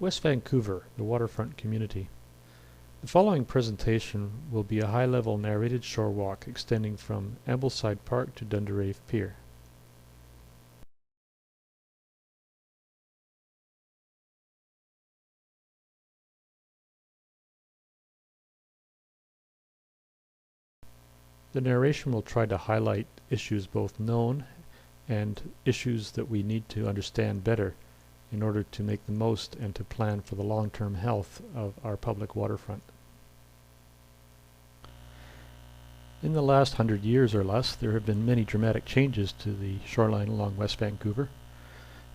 West Vancouver, the waterfront community. The following presentation will be a high-level narrated shore walk extending from Ambleside Park to Dundarave Pier. The narration will try to highlight issues both known and issues that we need to understand better in order to make the most and to plan for the long-term health of our public waterfront. In the last 100 years or less, there have been many dramatic changes to the shoreline along West Vancouver.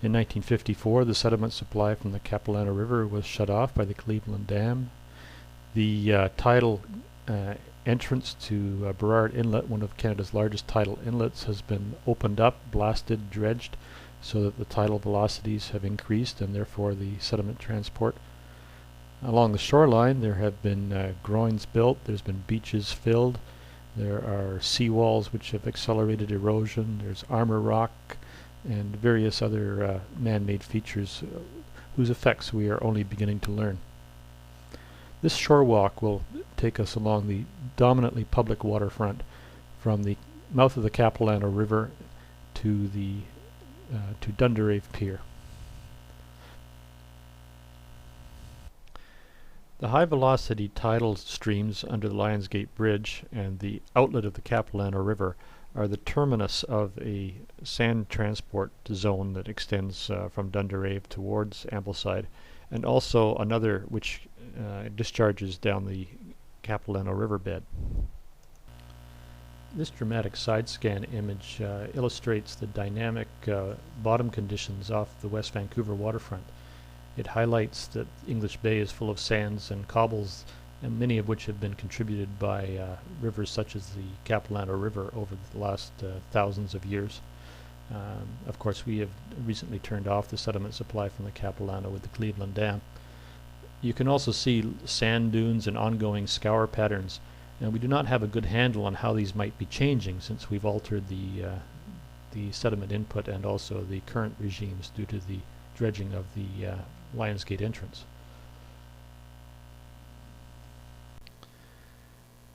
In 1954, the sediment supply from the Capilano River was shut off by the Cleveland Dam. The tidal entrance to Burrard Inlet, one of Canada's largest tidal inlets, has been opened up, blasted, dredged, so that the tidal velocities have increased and therefore the sediment transport. Along the shoreline there have been groins built, there's been beaches filled, there are seawalls which have accelerated erosion, there's armor rock and various other man-made features whose effects we are only beginning to learn. This shore walk will take us along the dominantly public waterfront from the mouth of the Capilano River to Dundarave Pier. The high-velocity tidal streams under the Lionsgate Bridge and the outlet of the Capilano River are the terminus of a sand transport zone that extends from Dundarave towards Ambleside, and also another which discharges down the Capilano riverbed. This dramatic side scan image illustrates the dynamic bottom conditions off the West Vancouver waterfront. It highlights that English Bay is full of sands and cobbles, and many of which have been contributed by rivers such as the Capilano River over the last thousands of years. Of course, we have recently turned off the sediment supply from the Capilano with the Cleveland Dam. You can also see sand dunes and ongoing scour patterns, and we do not have a good handle on how these might be changing since we've altered the sediment input and also the current regimes due to the dredging of the Lionsgate entrance.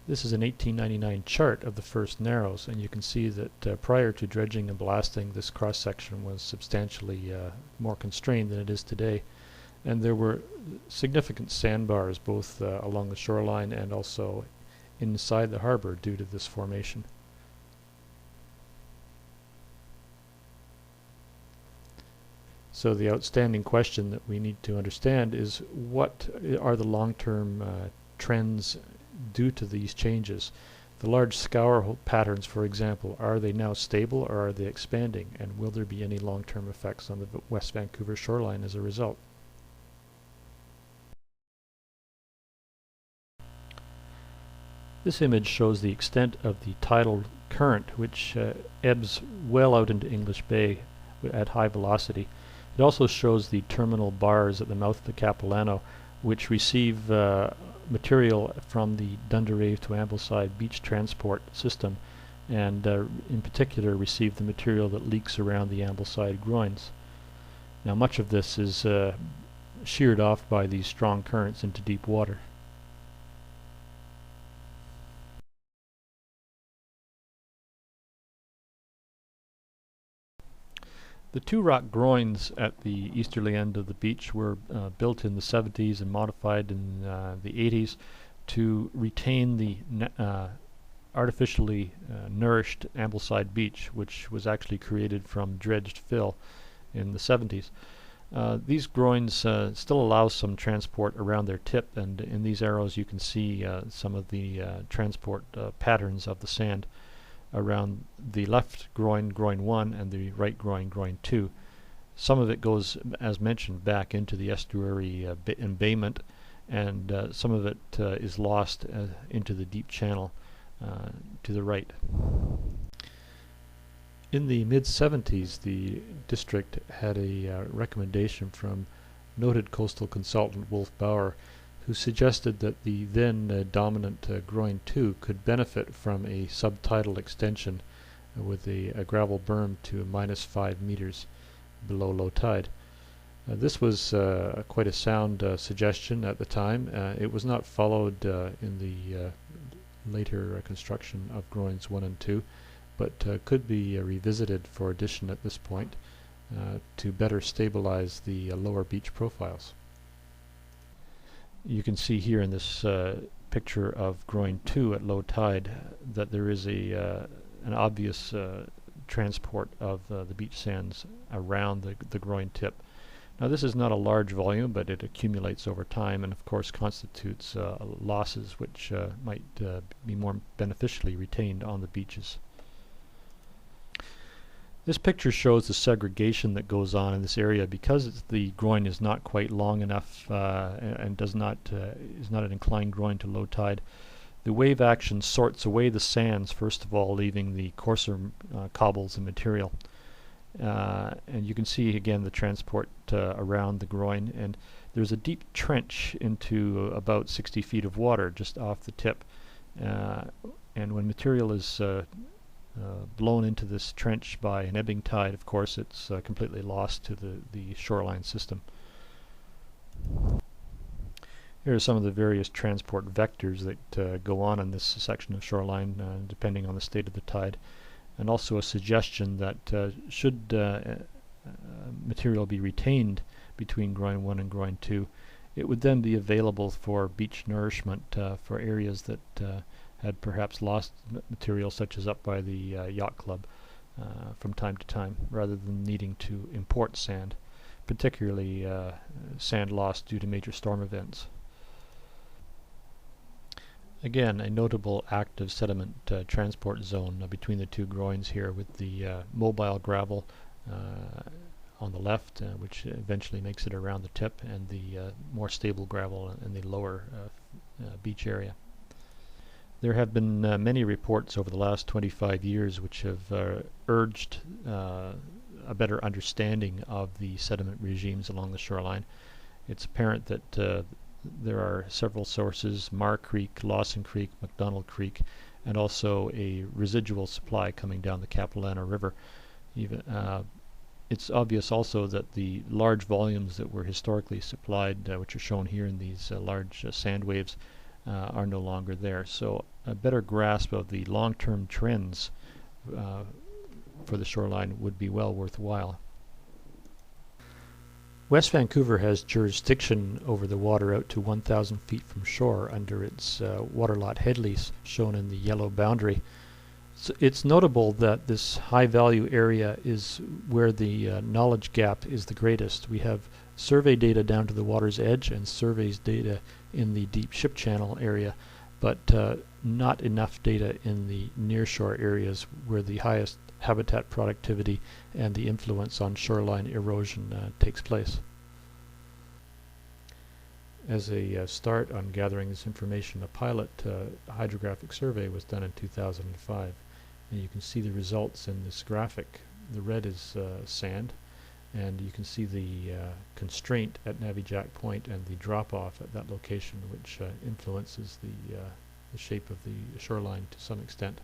This is an 1899 chart of the first narrows, and you can see that prior to dredging and blasting, this cross-section was substantially more constrained than it is today, and there were significant sandbars both along the shoreline and also inside the harbor due to this formation. So the outstanding question that we need to understand is what are the long-term trends due to these changes. The large scour patterns, for example, are they now stable or are they expanding, and will there be any long-term effects on the West Vancouver shoreline as a result? This image shows the extent of the tidal current, which ebbs well out into English Bay at high velocity. It also shows the terminal bars at the mouth of the Capilano, which receive material from the Dundarave to Ambleside beach transport system, and in particular receive the material that leaks around the Ambleside groins. Now much of this is sheared off by these strong currents into deep water. The two rock groins at the easterly end of the beach were built in the 70s and modified in the 80s to retain the artificially nourished Ambleside beach, which was actually created from dredged fill in the 70s. These groins still allow some transport around their tip, and in these arrows you can see some of the transport patterns of the sand around the left groin, groin 1, and the right groin, groin 2. Some of it goes, as mentioned, back into the estuary embayment, and some of it is lost into the deep channel to the right. In the mid-70s, the district had a recommendation from noted coastal consultant Wolf Bauer, who suggested that the then dominant groin 2 could benefit from a subtidal extension with a gravel berm to -5 meters below low tide. This was quite a sound suggestion at the time. It was not followed in the later construction of groins 1 and 2, but could be revisited for addition at this point to better stabilize the lower beach profiles. You can see here in this picture of groin 2 at low tide that there is an obvious transport of the beach sands around the groin tip. Now this is not a large volume, but it accumulates over time and of course constitutes losses which might be more beneficially retained on the beaches. This picture shows the segregation that goes on in this area because the groin is not quite long enough and is not an inclined groin to low tide. The wave action sorts away the sands, first of all, leaving the coarser cobbles and material. And you can see again the transport around the groin, and there's a deep trench into about 60 feet of water just off the tip. And when material is blown into this trench by an ebbing tide, of course it's completely lost to the shoreline system. Here are some of the various transport vectors that go on in this section of shoreline depending on the state of the tide, and also a suggestion that should material be retained between groin 1 and groin 2, it would then be available for beach nourishment for areas that had perhaps lost material, such as up by the yacht club from time to time, rather than needing to import sand, particularly sand lost due to major storm events. Again, a notable active sediment transport zone between the two groins here, with the mobile gravel on the left, which eventually makes it around the tip, and the more stable gravel in the lower beach area. There have been many reports over the last 25 years which have urged a better understanding of the sediment regimes along the shoreline. It's apparent that there are several sources: Marr Creek, Lawson Creek, McDonald Creek, and also a residual supply coming down the Capilano River. It's obvious also that the large volumes that were historically supplied, which are shown here in these large sand waves, are no longer there. So a better grasp of the long-term trends for the shoreline would be well worthwhile. West Vancouver has jurisdiction over the water out to 1,000 feet from shore under its water lot head lease, shown in the yellow boundary. So it's notable that this high-value area is where the knowledge gap is the greatest. We have survey data down to the water's edge and surveys data in the deep ship channel area, but not enough data in the nearshore areas where the highest habitat productivity and the influence on shoreline erosion takes place. As a start on gathering this information, a pilot hydrographic survey was done in 2005, and you can see the results in this graphic. The red is sand, and you can see the constraint at Navijack Point and the drop-off at that location, which influences the shape of the shoreline to some extent.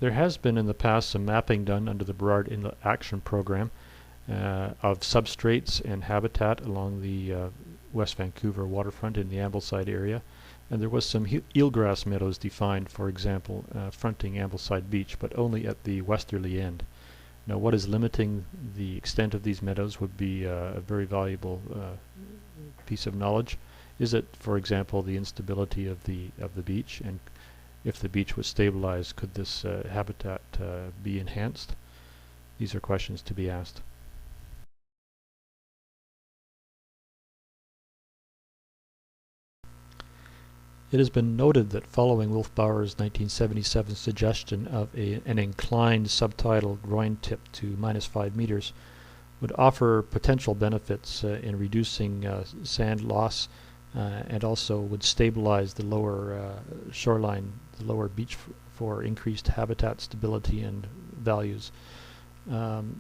There has been in the past some mapping done under the Burrard Inlet Action Program of substrates and habitat along the West Vancouver waterfront in the Ambleside area, and there was some eelgrass meadows defined, for example, fronting Ambleside Beach, but only at the westerly end. Now, what is limiting the extent of these meadows would be a very valuable piece of knowledge. Is it, for example, the instability of the beach, and if the beach was stabilized, could this habitat be enhanced? These are questions to be asked. It has been noted that following Wolf-Bauer's 1977 suggestion of an inclined subtidal groin tip to -5 meters would offer potential benefits in reducing sand loss and also would stabilize the lower shoreline, the lower beach for increased habitat stability and values.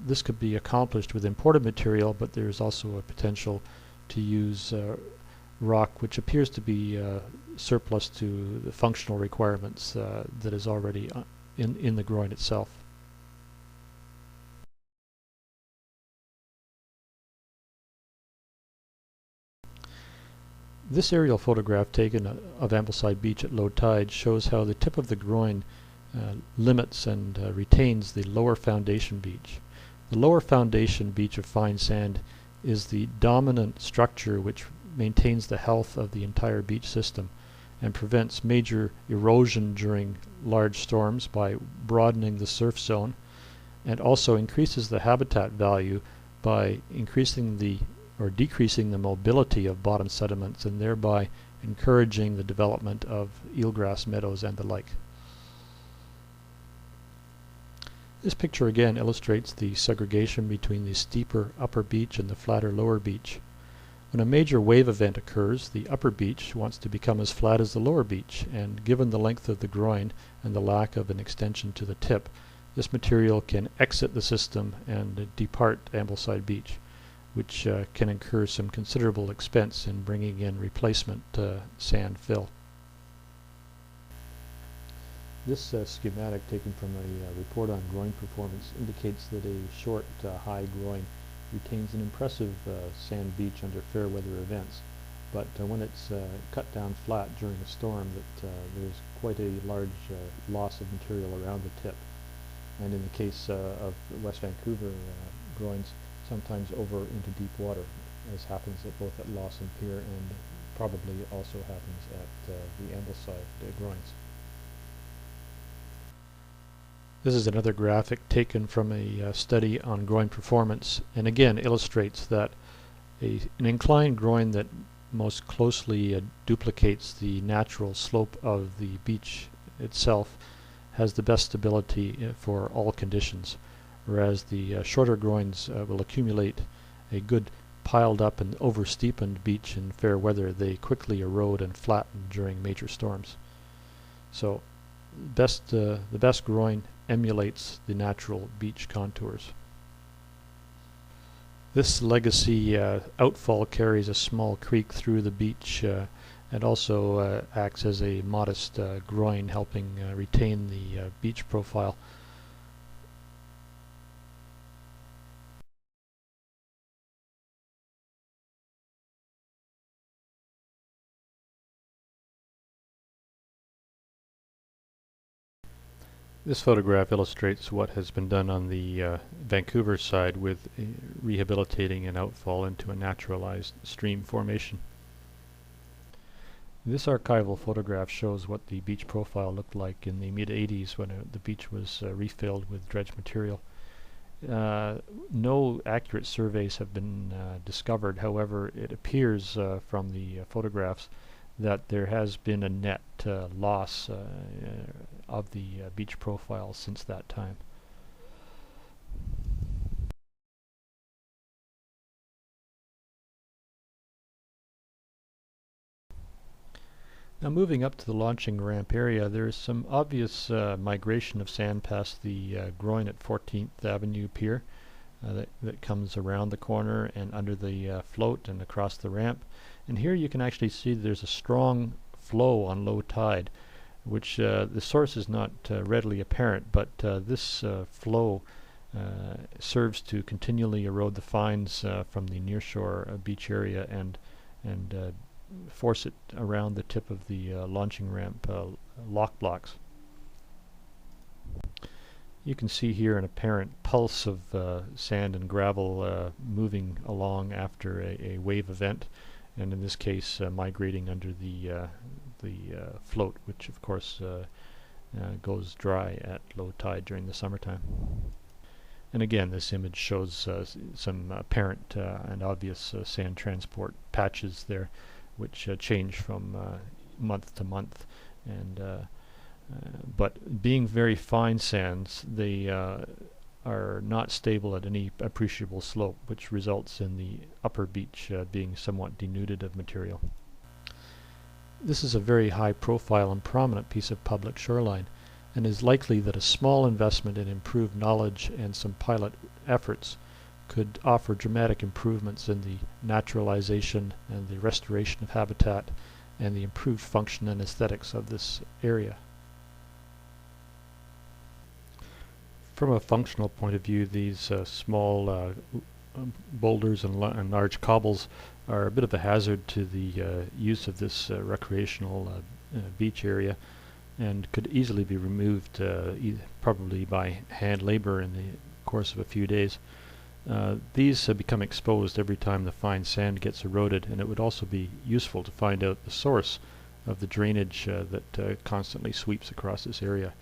This could be accomplished with imported material, but there is also a potential to use rock which appears to be surplus to the functional requirements that is already in the groin itself. This aerial photograph taken of Ambleside Beach at low tide shows how the tip of the groin limits and retains the lower foundation beach. The lower foundation beach of fine sand is the dominant structure which maintains the health of the entire beach system and prevents major erosion during large storms by broadening the surf zone, and also increases the habitat value by increasing or decreasing the mobility of bottom sediments and thereby encouraging the development of eelgrass meadows and the like. This picture again illustrates the segregation between the steeper upper beach and the flatter lower beach. When a major wave event occurs, the upper beach wants to become as flat as the lower beach, and given the length of the groin and the lack of an extension to the tip, this material can exit the system and depart Ambleside Beach, which can incur some considerable expense in bringing in replacement sand fill. This schematic taken from a report on groin performance indicates that a short, high groin retains an impressive sand beach under fair weather events, but when it's cut down flat during a storm, there's quite a large loss of material around the tip, and in the case of West Vancouver groins, sometimes over into deep water, as happens both at Lawson Pier and probably also happens at the Ambleside groins. This is another graphic taken from a study on groin performance, and again illustrates that an inclined groin that most closely duplicates the natural slope of the beach itself has the best stability for all conditions, whereas the shorter groins will accumulate a good piled up and over-steepened beach in fair weather. They quickly erode and flatten during major storms. So the best groin emulates the natural beach contours. This legacy outfall carries a small creek through the beach and also acts as a modest groin, helping retain the beach profile. This photograph illustrates what has been done on the Vancouver side with rehabilitating an outfall into a naturalized stream formation. This archival photograph shows what the beach profile looked like in the mid-80s when the beach was refilled with dredge material. No accurate surveys have been discovered. However, it appears from the photographs that there has been a net loss of the beach profile since that time. Now moving up to the launching ramp area, there is some obvious migration of sand past the groin at 14th Avenue Pier that comes around the corner and under the float and across the ramp. And here you can actually see there's a strong flow on low tide, which the source is not readily apparent, but this flow serves to continually erode the fines from the nearshore beach area and force it around the tip of the launching ramp lock blocks. You can see here an apparent pulse of sand and gravel moving along after a wave event, and in this case migrating under the float, which of course goes dry at low tide during the summertime. And again, this image shows some apparent and obvious sand transport patches there, which change from month to month, and but being very fine sands, they are not stable at any appreciable slope, which results in the upper beach being somewhat denuded of material. This is a very high profile and prominent piece of public shoreline, and is likely that a small investment in improved knowledge and some pilot efforts could offer dramatic improvements in the naturalization and the restoration of habitat and the improved function and aesthetics of this area. From a functional point of view, these small boulders and large cobbles are a bit of a hazard to the use of this recreational beach area, and could easily be removed probably by hand labor in the course of a few days. These become exposed every time the fine sand gets eroded, and it would also be useful to find out the source of the drainage that constantly sweeps across this area.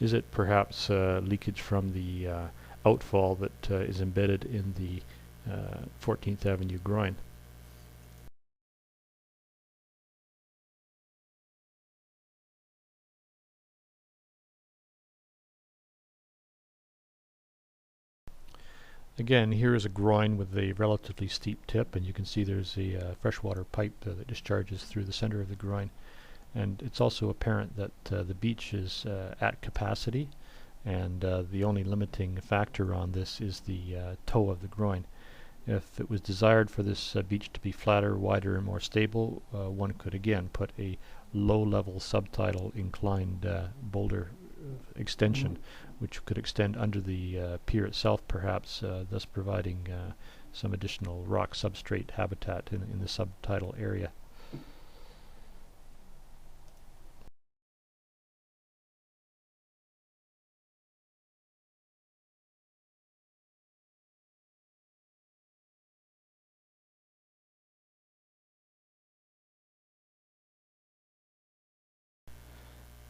Is it perhaps leakage from the outfall that is embedded in the 14th Avenue groin? Again, here is a groin with a relatively steep tip, and you can see there's a freshwater pipe that discharges through the center of the groin. And it's also apparent that the beach is at capacity, and the only limiting factor on this is the toe of the groin. If it was desired for this beach to be flatter, wider, and more stable, one could again put a low-level subtidal inclined boulder extension, which could extend under the pier itself perhaps, thus providing some additional rock substrate habitat in the subtidal area.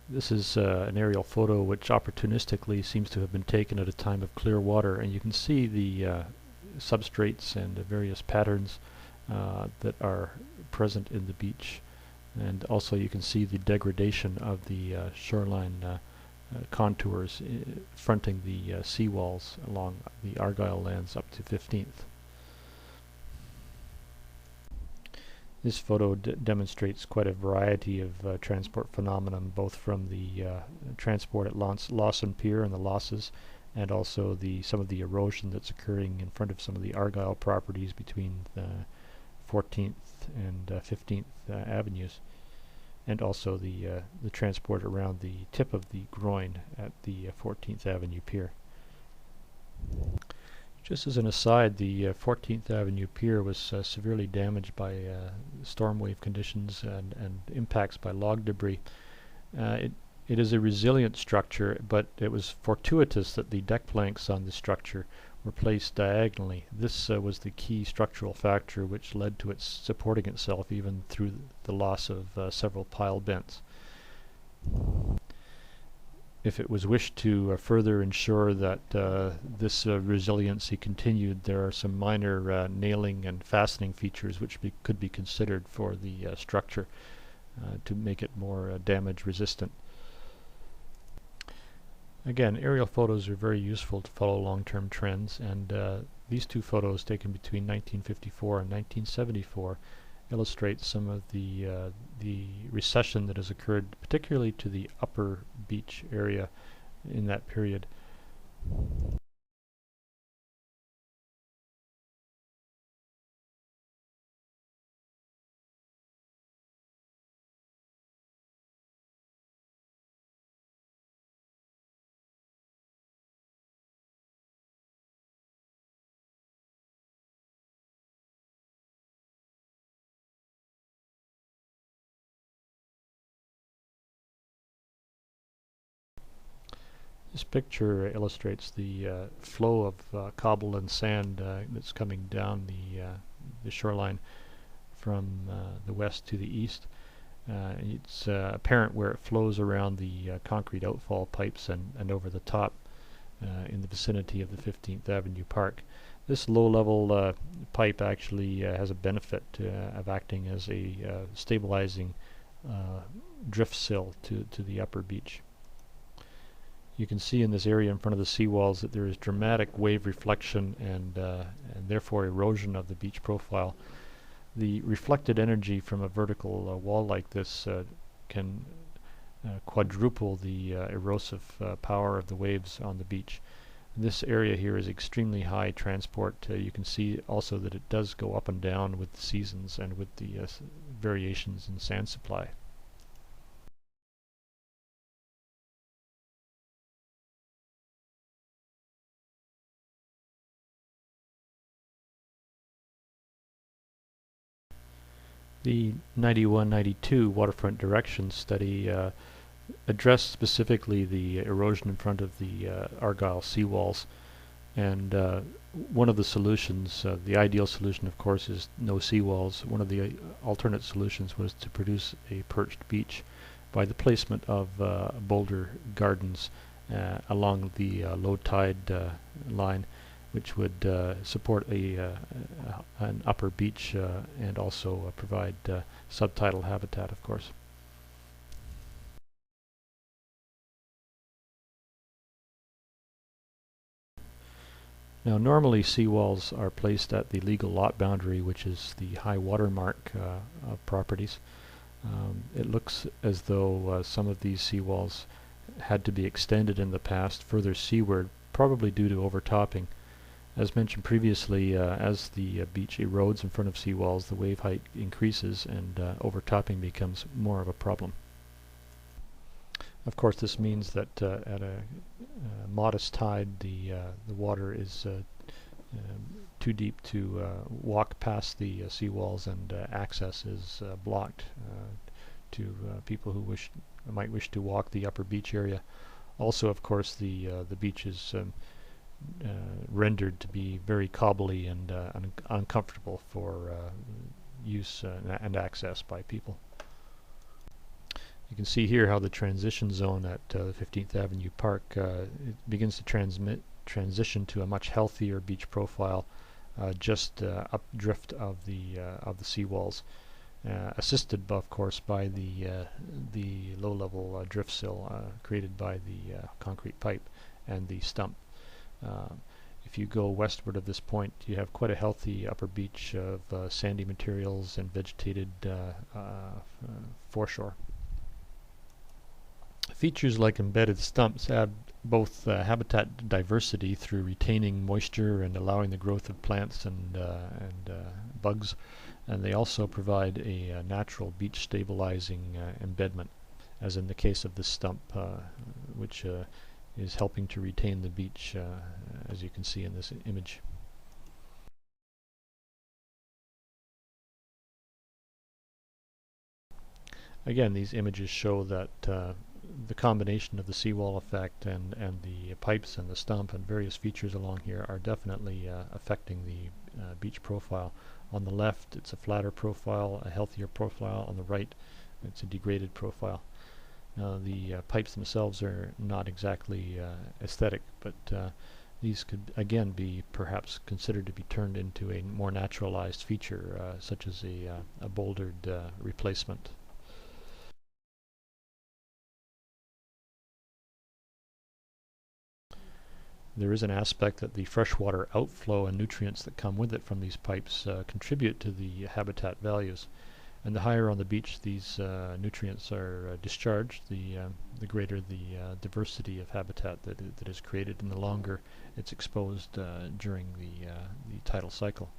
This is an aerial photo which opportunistically seems to have been taken at a time of clear water, and you can see the substrates and the various patterns that are present in the beach. And also you can see the degradation of the shoreline contours fronting the seawalls along the Argyle lands up to 15th. This photo demonstrates quite a variety of transport phenomenon, both from the transport at Lawson Pier and the losses, and also some of the erosion that's occurring in front of some of the Argyle properties between the 14th and 15th Avenues, and also the transport around the tip of the groin at the 14th Avenue Pier. Just as an aside, the 14th Avenue Pier was severely damaged by storm wave conditions and impacts by log debris. It is a resilient structure, but it was fortuitous that the deck planks on the structure were placed diagonally. This was the key structural factor which led to its supporting itself even through the loss of several pile bents. If it was wished to further ensure that this resiliency continued, there are some minor nailing and fastening features which could be considered for the structure to make it more damage resistant. Again, aerial photos are very useful to follow long-term trends, and these two photos taken between 1954 and 1974 illustrate some of the recession that has occurred, particularly to the upper beach area in that period. This picture illustrates the flow of cobble and sand that's coming down the shoreline from the west to the east. It's apparent where it flows around the concrete outfall pipes and over the top in the vicinity of the 15th Avenue Park. This low-level pipe actually has a benefit of acting as a stabilizing drift sill to the upper beach. You can see in this area in front of the seawalls that there is dramatic wave reflection and therefore erosion of the beach profile. The reflected energy from a vertical wall like this can quadruple the erosive power of the waves on the beach. This area here is extremely high transport. You can see also that it does go up and down with the seasons and with the variations in sand supply. The 91-92 waterfront directions study addressed specifically the erosion in front of the Argyle seawalls, and one of the solutions, the ideal solution of course is no seawalls. One of the alternate solutions was to produce a perched beach by the placement of boulder gardens along the low tide line, which would support an upper beach and also provide subtidal habitat, of course. Now, normally seawalls are placed at the legal lot boundary, which is the high water mark of properties. It looks as though some of these seawalls had to be extended in the past further seaward, probably due to overtopping. As mentioned previously, as the beach erodes in front of seawalls, the wave height increases and overtopping becomes more of a problem. Of course, this means that at a modest tide, the water is too deep to walk past the seawalls, and access is blocked to people who might wish to walk the upper beach area. Also, of course, the beach is rendered to be very cobbly and uncomfortable for use and access by people. You can see here how the transition zone at 15th Avenue Park it begins to transition to a much healthier beach profile just updrift of the seawalls, assisted of course by the low-level drift sill created by the concrete pipe and the stump. If you go westward of this point, you have quite a healthy upper beach of sandy materials and vegetated foreshore. Features like embedded stumps add both habitat diversity through retaining moisture and allowing the growth of plants and bugs, and they also provide a natural beach stabilizing embedment, as in the case of this stump, which is helping to retain the beach, as you can see in this image. Again, these images show that the combination of the seawall effect and the pipes and the stump and various features along here are definitely affecting the beach profile. On the left, it's a flatter profile, a healthier profile. On the right, it's a degraded profile. Now, the pipes themselves are not exactly aesthetic, but these could again be perhaps considered to be turned into a more naturalized feature, such as a bouldered replacement. There is an aspect that the freshwater outflow and nutrients that come with it from these pipes contribute to the habitat values. And the higher on the beach these nutrients are discharged, the greater the diversity of habitat that is created, and the longer it's exposed during the tidal cycle.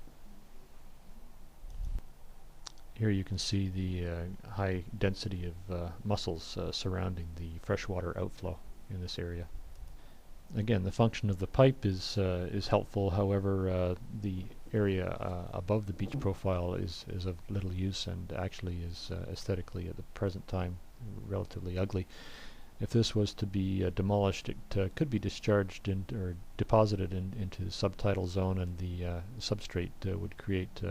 Here you can see the high density of mussels surrounding the freshwater outflow in this area. Again, the function of the pipe is helpful. However, the area above the beach profile is of little use and actually is aesthetically at the present time relatively ugly. If this was to be demolished, it could be discharged or deposited into the subtidal zone, and the substrate would create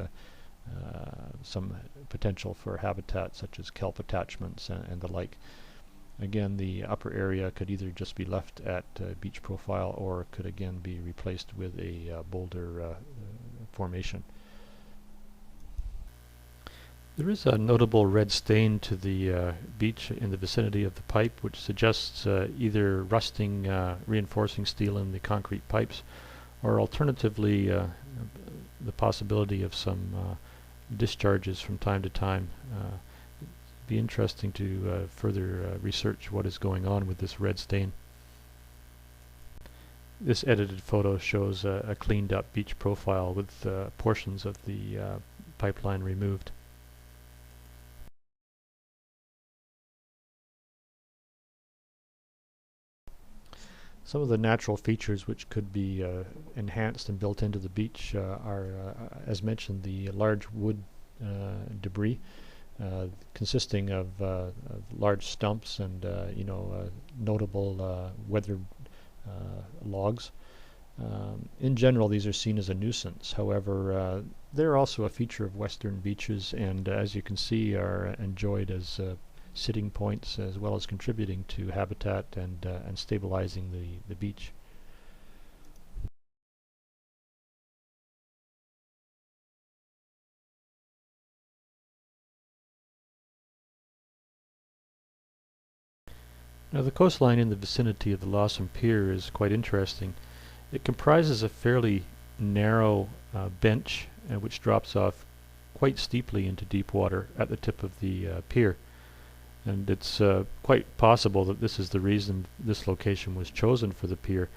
some potential for habitat such as kelp attachments and the like. Again, the upper area could either just be left at beach profile, or could again be replaced with a boulder formation. There is a notable red stain to the beach in the vicinity of the pipe, which suggests either rusting reinforcing steel in the concrete pipes, or alternatively the possibility of some discharges from time to time. Be interesting to further research what is going on with this red stain. This edited photo shows a cleaned up beach profile with portions of the pipeline removed. Some of the natural features which could be enhanced and built into the beach are, as mentioned, the large wood debris, consisting of large stumps and notable weathered logs. In general, these are seen as a nuisance. However, they're also a feature of western beaches, and as you can see, are enjoyed as sitting points as well as contributing to habitat and stabilizing the beach. Now, the coastline in the vicinity of the Lawson Pier is quite interesting. It comprises a fairly narrow bench which drops off quite steeply into deep water at the tip of the pier. And it's quite possible that this is the reason this location was chosen for the pier.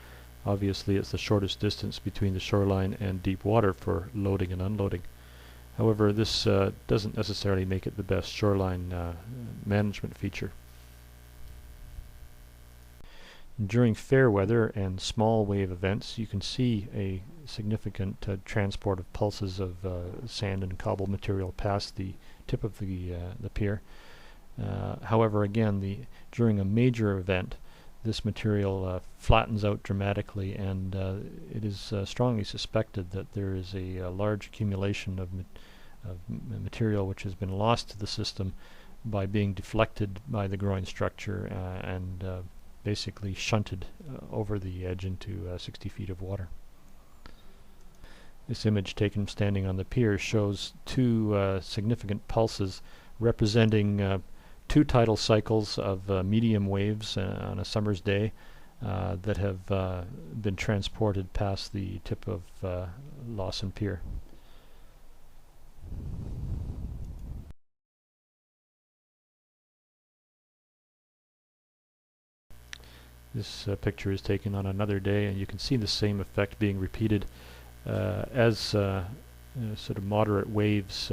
Obviously, it's the shortest distance between the shoreline and deep water for loading and unloading. However, this doesn't necessarily make it the best shoreline management feature. During fair weather and small wave events, you can see a significant transport of pulses of sand and cobble material past the tip of the pier. However, again, during a major event, this material flattens out dramatically, and it is strongly suspected that there is a large accumulation of material which has been lost to the system by being deflected by the groin structure and basically shunted over the edge into 60 feet of water. This image taken standing on the pier shows two significant pulses representing two tidal cycles of medium waves on a summer's day that have been transported past the tip of Lawson Pier. This picture is taken on another day, and you can see the same effect being repeated as sort of moderate waves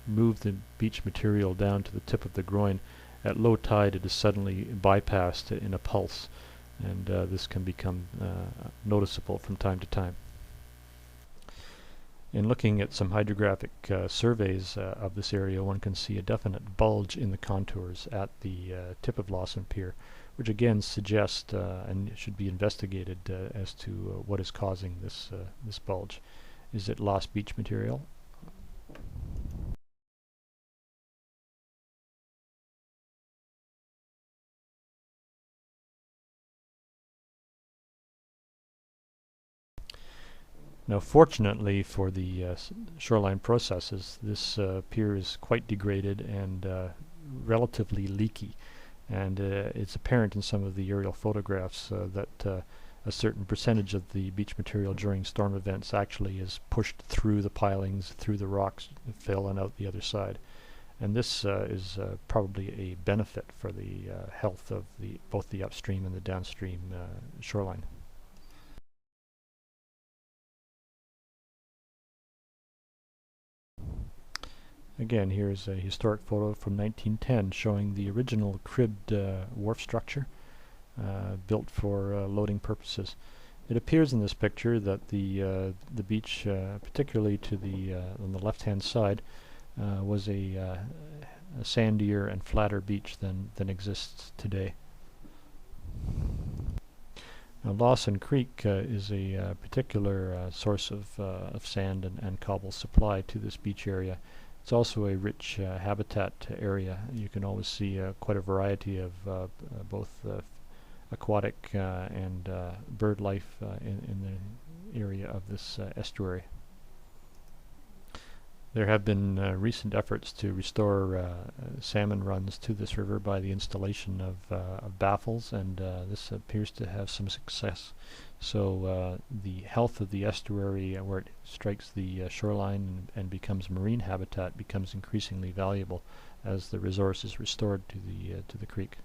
move the beach material down to the tip of the groin. At low tide, it is suddenly bypassed in a pulse, and this can become noticeable from time to time. In looking at some hydrographic surveys of this area, one can see a definite bulge in the contours at the tip of Lawson Pier, which again suggests and should be investigated as to what is causing this bulge. Is it lost beach material? Now, fortunately for the shoreline processes, this pier is quite degraded and relatively leaky. And it's apparent in some of the aerial photographs that a certain percentage of the beach material during storm events actually is pushed through the pilings, through the rocks fill, and out the other side. And this is probably a benefit for the health of both the upstream and the downstream shoreline. Again, here's a historic photo from 1910 showing the original cribbed wharf structure built for loading purposes. It appears in this picture that the beach, particularly to on the left-hand side, was a sandier and flatter beach than exists today. Now, Lawson Creek is a particular source of sand and cobble supply to this beach area. It's also a rich habitat area. You can always see quite a variety of both aquatic and bird life in the area of this estuary. There have been recent efforts to restore salmon runs to this river by the installation of baffles, and this appears to have some success. So the health of the estuary where it strikes the shoreline and becomes marine habitat becomes increasingly valuable as the resource is restored to the creek.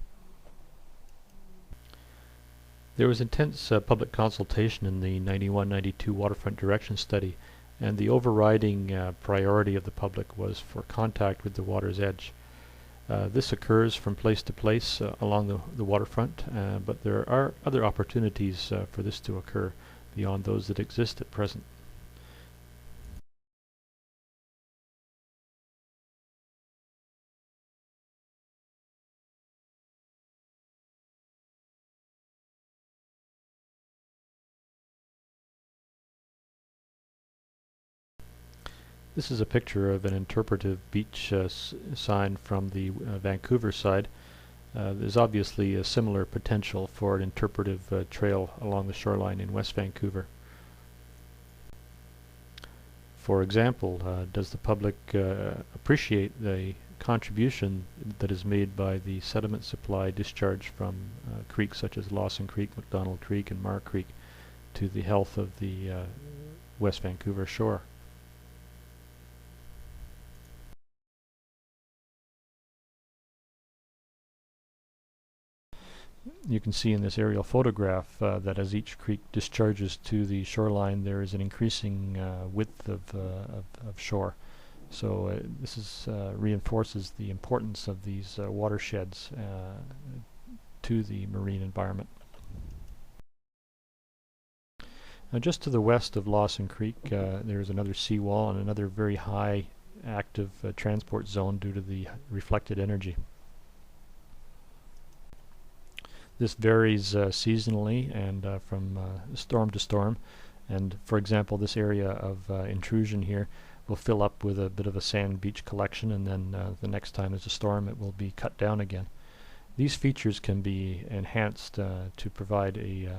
There was intense public consultation in the 91-92 waterfront direction study, and the overriding priority of the public was for contact with the water's edge. This occurs from place to place along the waterfront, but there are other opportunities for this to occur beyond those that exist at present. This is a picture of an interpretive beach sign from the Vancouver side. There's obviously a similar potential for an interpretive trail along the shoreline in West Vancouver. For example, does the public appreciate the contribution that is made by the sediment supply discharged from creeks such as Lawson Creek, McDonald Creek, and Marr Creek to the health of the West Vancouver shore? You can see in this aerial photograph that as each creek discharges to the shoreline, there is an increasing width of shore. So this reinforces the importance of these watersheds to the marine environment. Now just to the west of Lawson Creek, there is another seawall and another very high active transport zone due to the reflected energy. This varies seasonally and from storm to storm, and for example this area of intrusion here will fill up with a bit of a sand beach collection, and then the next time there's a storm it will be cut down again. These features can be enhanced to provide a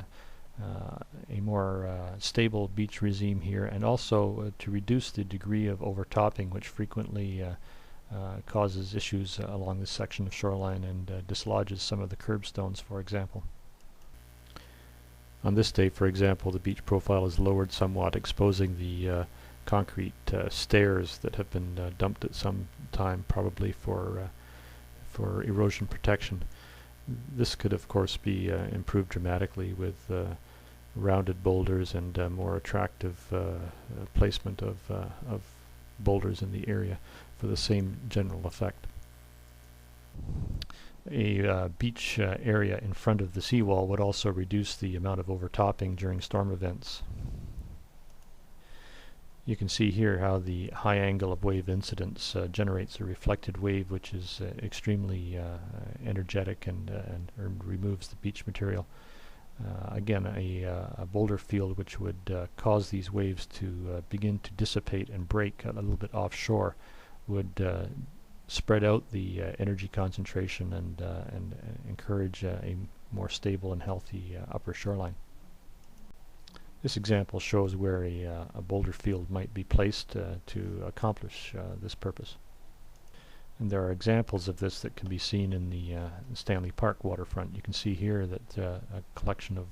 more stable beach regime here, and also to reduce the degree of overtopping which frequently causes issues along this section of shoreline and dislodges some of the curbstones, for example. On this day, for example, the beach profile is lowered somewhat, exposing the concrete stairs that have been dumped at some time, probably for erosion protection. This could, of course, be improved dramatically with rounded boulders and more attractive placement of boulders in the area for the same general effect. A beach area in front of the seawall would also reduce the amount of overtopping during storm events. You can see here how the high angle of wave incidence generates a reflected wave which is extremely energetic and removes the beach material. Again, a boulder field which would cause these waves to begin to dissipate and break a little bit offshore would spread out the energy concentration and encourage a more stable and healthy upper shoreline. This example shows where a boulder field might be placed to accomplish this purpose. And there are examples of this that can be seen in the Stanley Park waterfront. You can see here that a collection of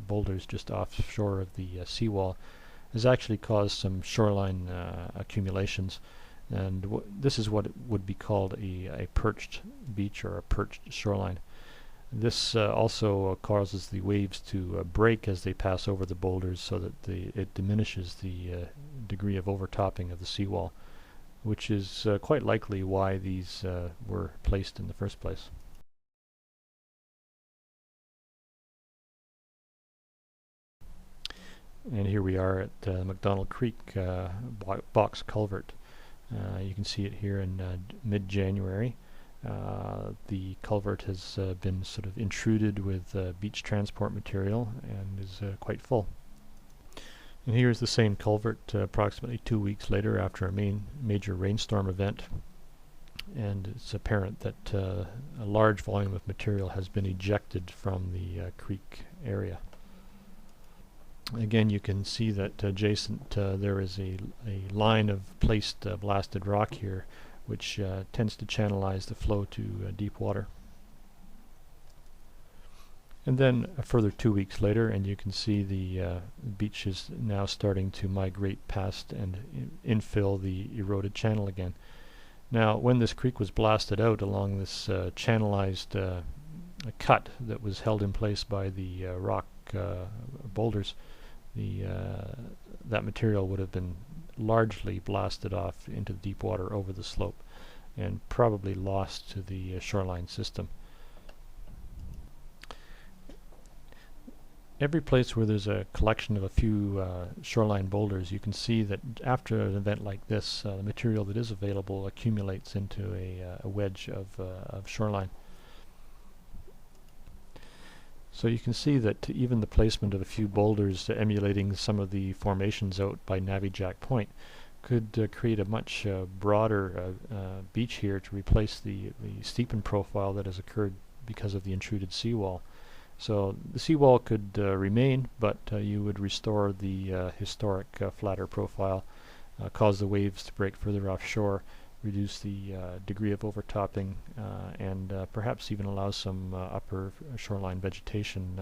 boulders just offshore of the seawall has actually caused some shoreline accumulations, and this is what would be called a perched beach or a perched shoreline. This also causes the waves to break as they pass over the boulders, so that it diminishes the degree of overtopping of the seawall, which is quite likely why these were placed in the first place. And here we are at McDonald Creek box culvert. You can see it here in mid-January. The culvert has been sort of intruded with beach transport material and is quite full. And here's the same culvert approximately 2 weeks later after a major rainstorm event, and it's apparent that a large volume of material has been ejected from the creek area. Again, you can see that adjacent there is a line of placed blasted rock here, which tends to channelize the flow to deep water. And then a further 2 weeks later, and you can see the beach is now starting to migrate past and infill the eroded channel again. Now, when this creek was blasted out along this channelized cut that was held in place by the rock boulders, that material would have been largely blasted off into the deep water over the slope and probably lost to the shoreline system. Every place where there's a collection of a few shoreline boulders, you can see that after an event like this, the material that is available accumulates into a wedge of shoreline. So you can see that even the placement of a few boulders emulating some of the formations out by Navy Jack Point could create a much broader beach here to replace the steepen profile that has occurred because of the intruded seawall. So the seawall could remain, but you would restore the historic flatter profile, cause the waves to break further offshore, reduce the degree of overtopping, and perhaps even allow some upper shoreline vegetation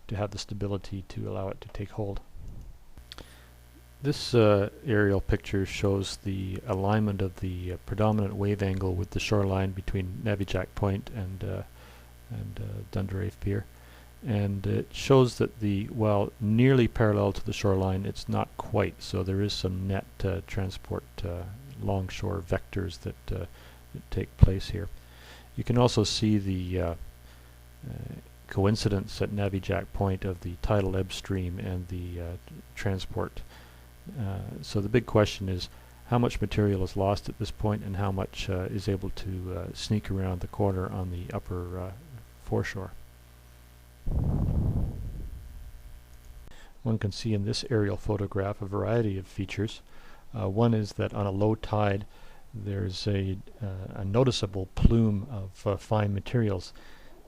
to have the stability to allow it to take hold. This aerial picture shows the alignment of the predominant wave angle with the shoreline between Navijack Point and Dundarave Pier. And it shows that while nearly parallel to the shoreline, it's not quite, so there is some net transport longshore vectors that take place here. You can also see the coincidence at Navijack Point of the tidal ebb stream and the transport. So the big question is how much material is lost at this point and how much is able to sneak around the corner on the upper foreshore. One can see in this aerial photograph a variety of features. One is that on a low tide there's a noticeable plume of fine materials.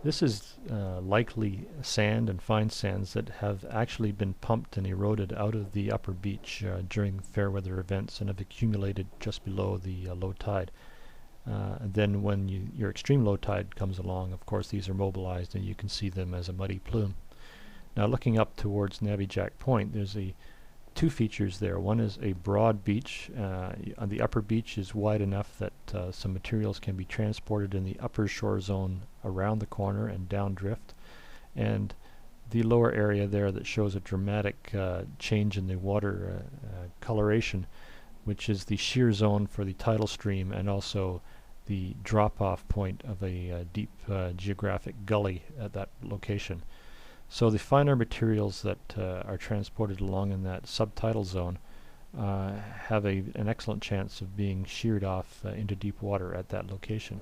This is likely sand and fine sands that have actually been pumped and eroded out of the upper beach during fair weather events and have accumulated just below the low tide. And then when your extreme low tide comes along, of course these are mobilized and you can see them as a muddy plume. Now looking up towards Navijack Point, there's two features there. One is a broad beach. On the upper beach is wide enough that some materials can be transported in the upper shore zone around the corner and down drift. And the lower area there that shows a dramatic change in the water coloration, which is the shear zone for the tidal stream and also the drop-off point of a deep geographic gully at that location. So the finer materials that are transported along in that subtidal zone have an excellent chance of being sheared off into deep water at that location.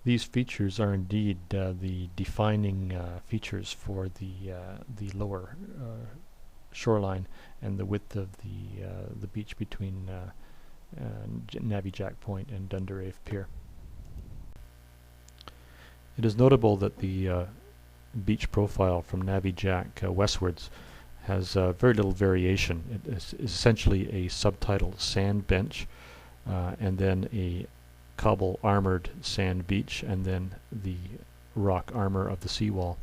These features are indeed the defining features for the lower shoreline and the width of the beach between Navijack Point and Dundarave Pier. It is notable that the beach profile from Navijack westwards has very little variation. It is essentially a subtidal sand bench and then a cobble armored sand beach and then the rock armor of the seawall.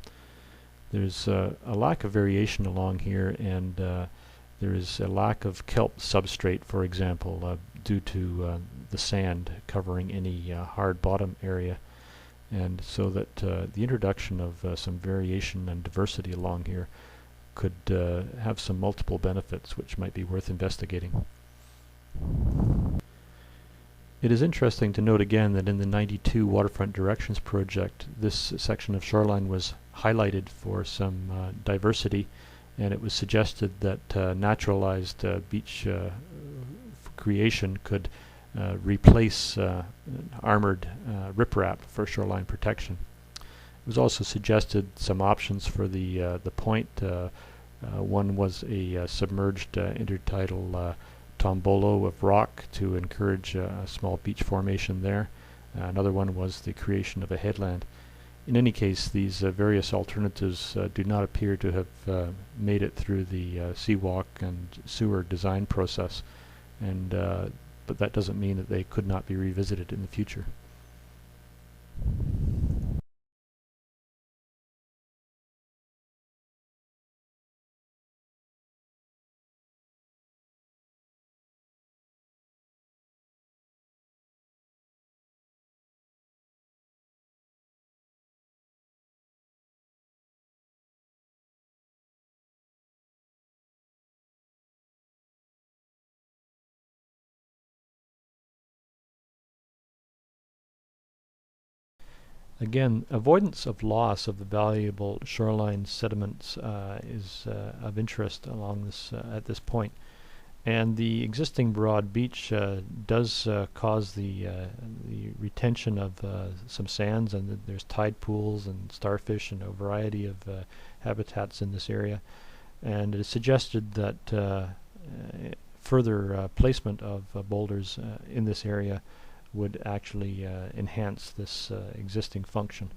There's a lack of variation along here, and there is a lack of kelp substrate, for example, due to the sand covering any hard bottom area. And so that the introduction of some variation and diversity along here could have some multiple benefits which might be worth investigating. It is interesting to note again that in the 92 Waterfront Directions project, this section of shoreline was highlighted for some diversity, and it was suggested that naturalized beach creation could replace armored riprap for shoreline protection. It was also suggested some options for the point. One was a submerged intertidal tombolo of rock to encourage a small beach formation there. Another one was the creation of a headland. In any case, these various alternatives do not appear to have made it through the seawalk and sewer design process, and but that doesn't mean that they could not be revisited in the future. Again, avoidance of loss of the valuable shoreline sediments is of interest along this at this point. And the existing broad beach does cause the retention of some sands, and there's tide pools and starfish and a variety of habitats in this area. and it is suggested that further placement of boulders in this area would actually enhance this existing function.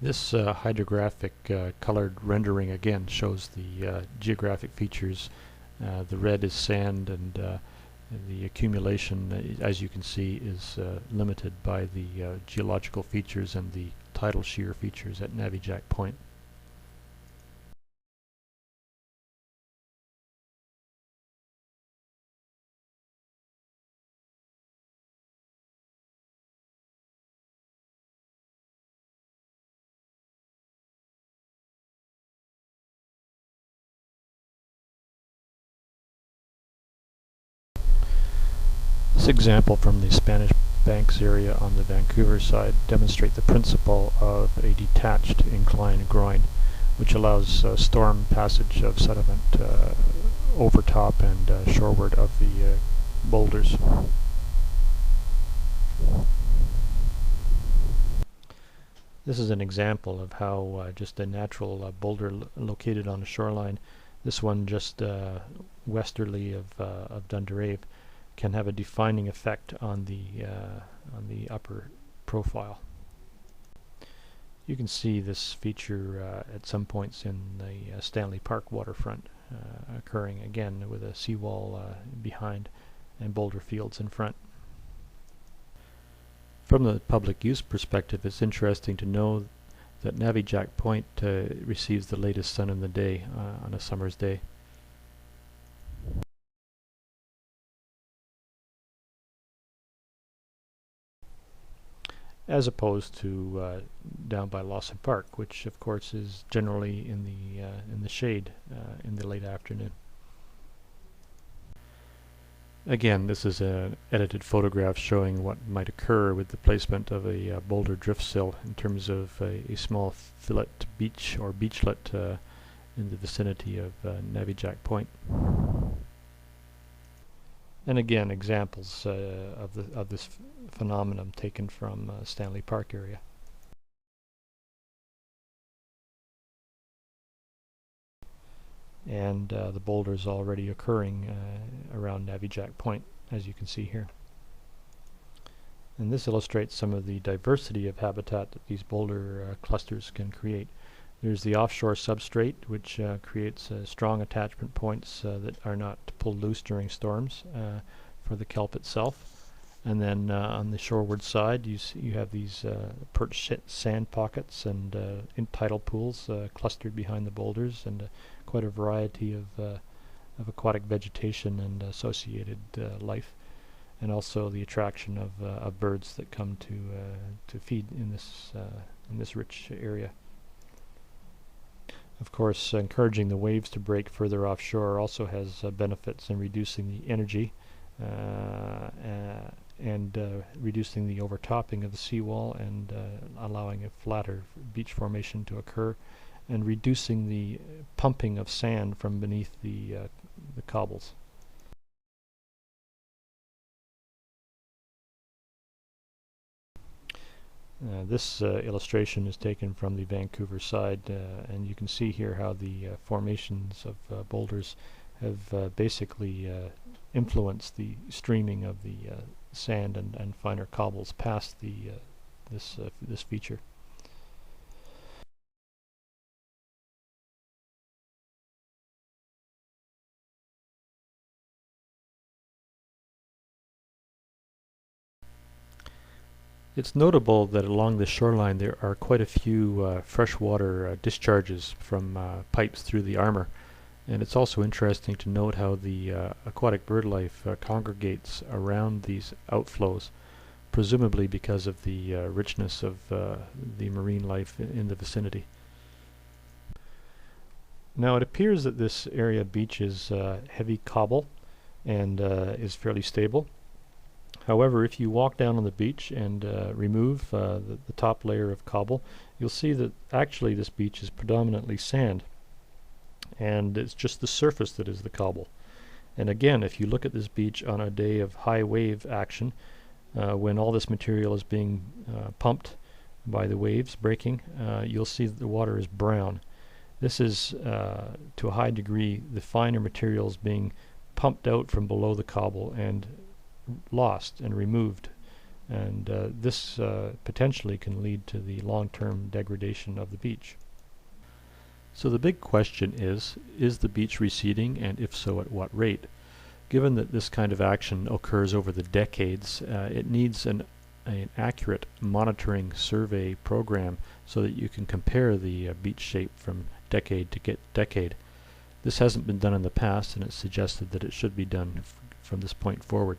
This hydrographic colored rendering again shows the geographic features. The red is sand, and the accumulation, as you can see, is limited by the geological features and the tidal shear features at Navijack Point. This example from the Spanish Banks area on the Vancouver side demonstrates the principle of a detached inclined groin, which allows storm passage of sediment over top and shoreward of the boulders. This is an example of how just a natural boulder located on the shoreline, this one just westerly of Dundarave, can have a defining effect on the upper profile. You can see this feature at some points in the Stanley Park waterfront occurring again with a seawall behind and boulder fields in front. From the public use perspective, it's interesting to know that Navijack Point receives the latest sun in the day on a summer's day. As opposed to down by Lawson Park, which of course is generally in the shade in the late afternoon. Again, this is an edited photograph showing what might occur with the placement of a boulder drift sill in terms of a small fillet beach or beachlet in the vicinity of Navijack Point. And again, examples of this phenomenon taken from Stanley Park area. And the boulders already occurring around Navijack Point, as you can see here. And this illustrates some of the diversity of habitat that these boulder clusters can create. There's the offshore substrate, which creates strong attachment points that are not pulled loose during storms for the kelp itself. And then on the shoreward side, you have these perched sand pockets and in tidal pools clustered behind the boulders, and quite a variety of aquatic vegetation and associated life, and also the attraction of birds that come to feed in this rich area. Of course, encouraging the waves to break further offshore also has benefits in reducing the energy and reducing the overtopping of the seawall, and allowing a flatter beach formation to occur, and reducing the pumping of sand from beneath the cobbles. This illustration is taken from the Vancouver side, and you can see here how the formations of boulders have basically influenced the streaming of the sand and finer cobbles past this feature. It's notable that along the shoreline there are quite a few freshwater discharges from pipes through the armor, and it's also interesting to note how the aquatic bird life congregates around these outflows, presumably because of the richness of the marine life in the vicinity. Now it appears that this area beach is heavy cobble and is fairly stable. However, if you walk down on the beach and remove the top layer of cobble, you'll see that actually this beach is predominantly sand, and it's just the surface that is the cobble. And again, if you look at this beach on a day of high wave action, When all this material is being pumped by the waves breaking, you'll see that the water is brown. This is, to a high degree, the finer materials being pumped out from below the cobble and lost and removed. And this potentially can lead to the long-term degradation of the beach. So the big question is the beach receding, and if so, at what rate? Given that this kind of action occurs over the decades, it needs an accurate monitoring survey program so that you can compare the beach shape from decade to decade. This hasn't been done in the past, and it's suggested that it should be done from this point forward.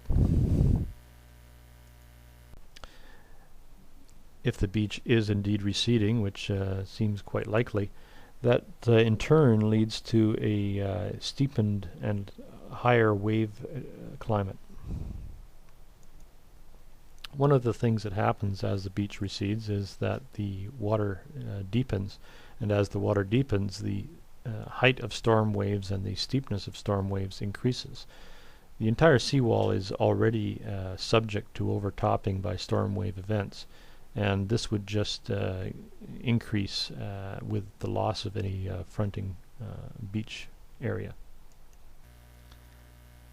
If the beach is indeed receding, which seems quite likely, that in turn leads to a steepened and higher wave climate. One of the things that happens as the beach recedes is that the water deepens, and as the water deepens, the height of storm waves and the steepness of storm waves increases. The entire seawall is already subject to overtopping by storm wave events, and this would just increase with the loss of any fronting beach area.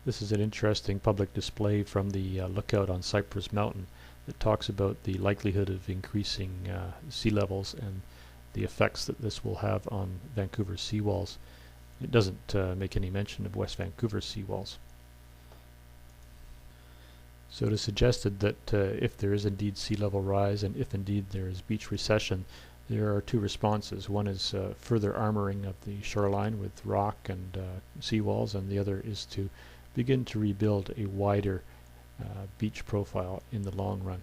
This is an interesting public display from the lookout on Cypress Mountain that talks about the likelihood of increasing sea levels and the effects that this will have on Vancouver's seawalls. It doesn't make any mention of West Vancouver's seawalls. So it is suggested that if there is indeed sea level rise and if indeed there is beach recession, there are two responses. One is further armoring of the shoreline with rock and seawalls, and the other is to begin to rebuild a wider beach profile in the long run.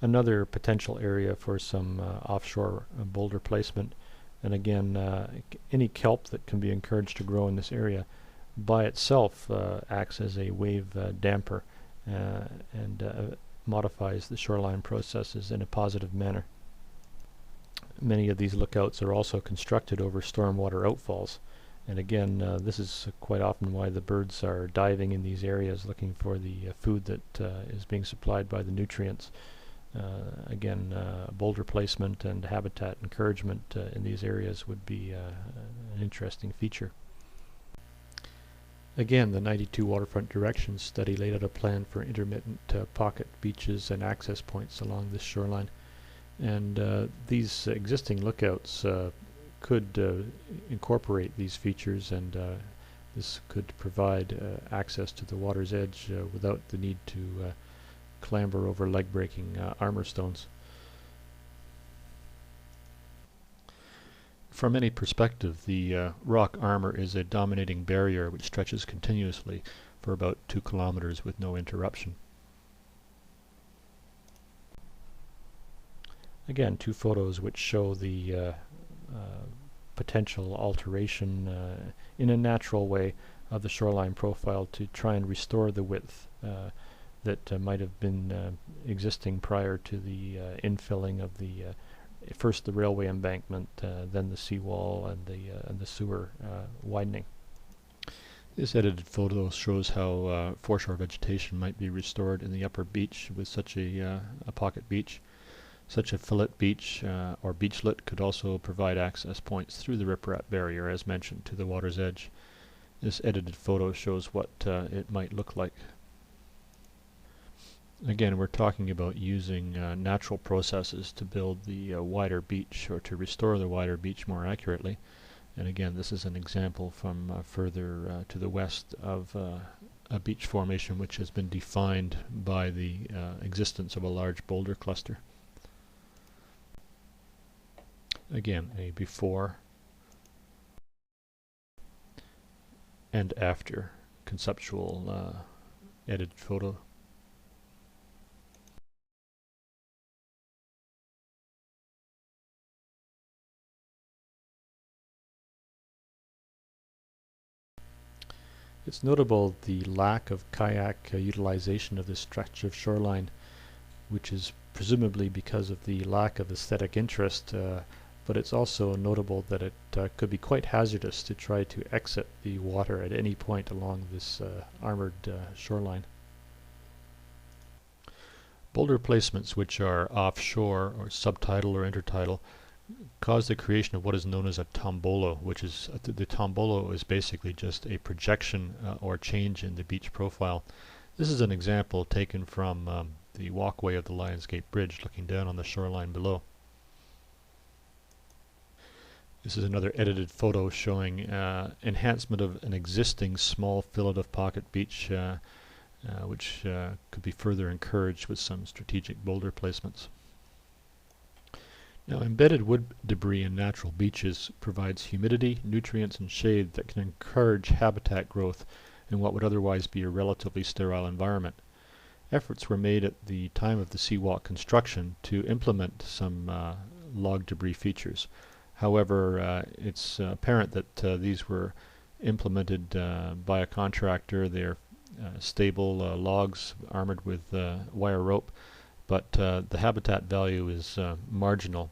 Another potential area for some offshore boulder placement, and again any kelp that can be encouraged to grow in this area by itself acts as a wave damper and modifies the shoreline processes in a positive manner. Many of these lookouts are also constructed over stormwater outfalls, and again this is quite often why the birds are diving in these areas looking for the food that is being supplied by the nutrients. Again, boulder placement and habitat encouragement in these areas would be an interesting feature. Again, the 92 Waterfront Directions study laid out a plan for intermittent pocket beaches and access points along this shoreline. And these existing lookouts could incorporate these features, and this could provide access to the water's edge without the need to clamber over leg-breaking armor stones. From any perspective, the rock armor is a dominating barrier which stretches continuously for about 2 kilometers with no interruption. Again, two photos which show the potential alteration in a natural way of the shoreline profile to try and restore the width that might have been existing prior to the infilling of the first the railway embankment, then the seawall and the sewer widening. This edited photo shows how foreshore vegetation might be restored in the upper beach with such a pocket beach. Such a fillet beach or beachlet could also provide access points through the riprap barrier, as mentioned, to the water's edge. This edited photo shows what it might look like. Again, we're talking about using natural processes to build the wider beach, or to restore the wider beach more accurately. And again, this is an example from further to the west of a beach formation which has been defined by the existence of a large boulder cluster. Again, a before and after conceptual edited photo. It's notable the lack of kayak utilization of this stretch of shoreline, which is presumably because of the lack of aesthetic interest but it's also notable that it could be quite hazardous to try to exit the water at any point along this armored shoreline. Boulder placements which are offshore or subtidal or intertidal cause the creation of what is known as a tombolo, which is the tombolo is basically just a projection or change in the beach profile. This is an example taken from the walkway of the Lionsgate Bridge looking down on the shoreline below. This is another edited photo showing enhancement of an existing small fillet of pocket beach which could be further encouraged with some strategic boulder placements. Now, embedded wood debris in natural beaches provides humidity, nutrients, and shade that can encourage habitat growth in what would otherwise be a relatively sterile environment. Efforts were made at the time of the seawalk construction to implement some log debris features. However, it's apparent that these were implemented by a contractor. They're stable logs armored with wire rope, but the habitat value is marginal.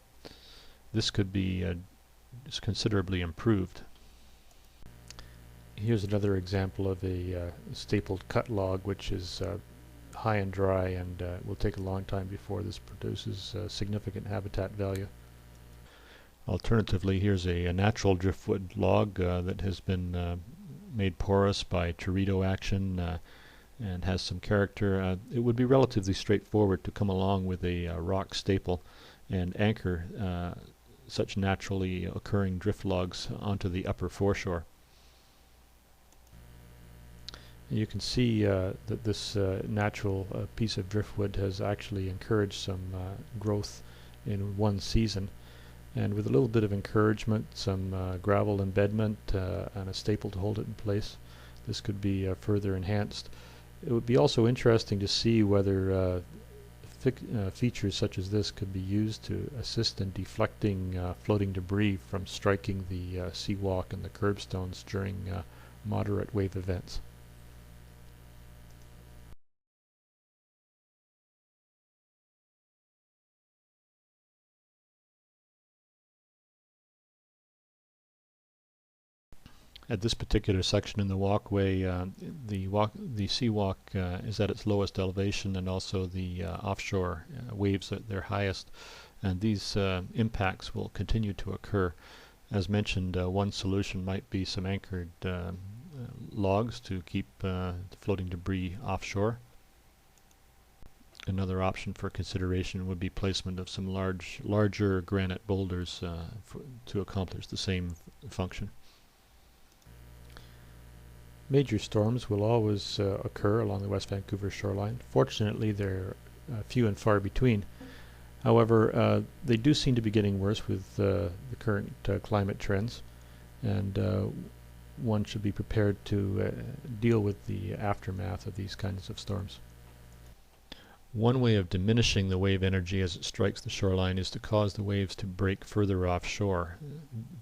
This could be considerably improved. Here's another example of a stapled cut log which is high and dry and will take a long time before this produces significant habitat value. Alternatively, here's a natural driftwood log that has been made porous by teredo action and has some character. It would be relatively straightforward to come along with a rock staple and anchor such naturally occurring drift logs onto the upper foreshore. You can see that this natural piece of driftwood has actually encouraged some growth in one season. And with a little bit of encouragement, some gravel embedment and a staple to hold it in place, this could be further enhanced. It would be also interesting to see whether features such as this could be used to assist in deflecting floating debris from striking the seawalk and the curbstones during moderate wave events. At this particular section in the walkway, the seawalk is at its lowest elevation, and also the offshore waves at their highest, and these impacts will continue to occur. As mentioned, one solution might be some anchored logs to keep the floating debris offshore. Another option for consideration would be placement of some larger granite boulders to accomplish the same function. Major storms will always occur along the West Vancouver shoreline. Fortunately, they're few and far between. However, they do seem to be getting worse with the current climate trends, and one should be prepared to deal with the aftermath of these kinds of storms. One way of diminishing the wave energy as it strikes the shoreline is to cause the waves to break further offshore,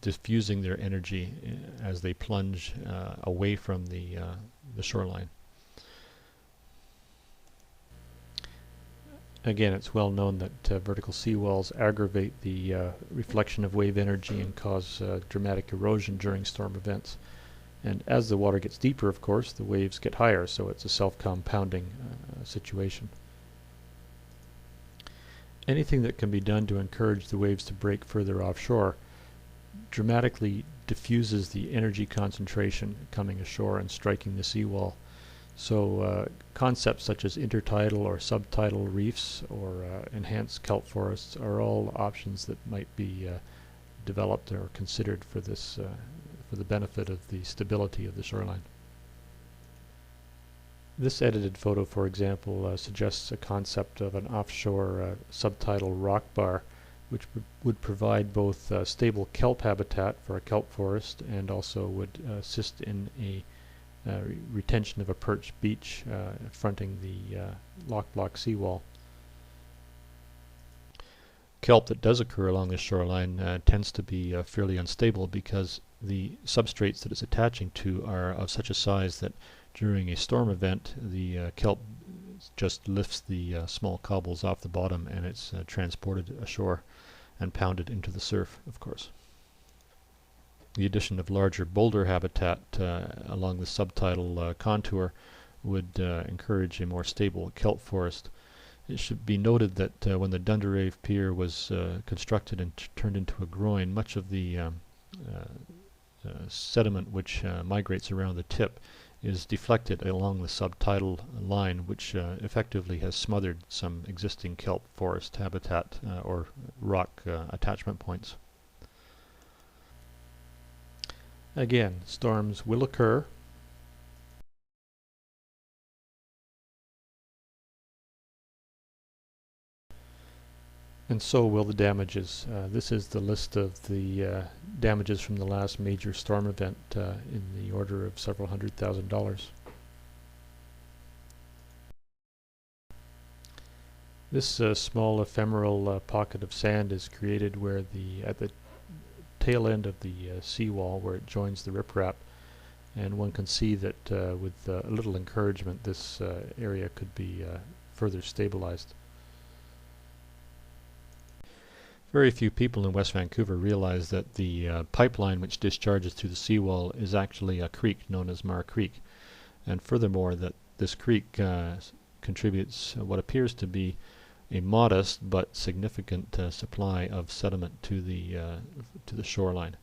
diffusing their energy as they plunge away from the shoreline. Again, it's well known that vertical seawalls aggravate the reflection of wave energy and cause dramatic erosion during storm events. And as the water gets deeper, of course, the waves get higher, so it's a self-compounding situation. Anything that can be done to encourage the waves to break further offshore dramatically diffuses the energy concentration coming ashore and striking the seawall. So concepts such as intertidal or subtidal reefs or enhanced kelp forests are all options that might be developed or considered for this for the benefit of the stability of the shoreline. This edited photo, for example, suggests a concept of an offshore subtidal rock bar, which would provide both stable kelp habitat for a kelp forest and also would assist in a retention of a perched beach fronting the lock block seawall. Kelp that does occur along the shoreline tends to be fairly unstable because the substrates that it's attaching to are of such a size that during a storm event the kelp just lifts the small cobbles off the bottom and it's transported ashore. and pounded into the surf, of course. The addition of larger boulder habitat along the subtidal contour would encourage a more stable kelp forest. It should be noted that when the Dundarave Pier was constructed and turned into a groin, much of the sediment which migrates around the tip is deflected along the subtidal line, which effectively has smothered some existing kelp forest habitat or rock attachment points. Again, storms will occur. And so will the damages. This is the list of the damages from the last major storm event in the order of several $100,000. This small ephemeral pocket of sand is created where at the tail end of the seawall where it joins the riprap, and one can see that with a little encouragement this area could be further stabilized. Very few people in West Vancouver realize that the pipeline which discharges through the seawall is actually a creek known as Mar Creek, and furthermore that this creek contributes what appears to be a modest but significant supply of sediment to the shoreline.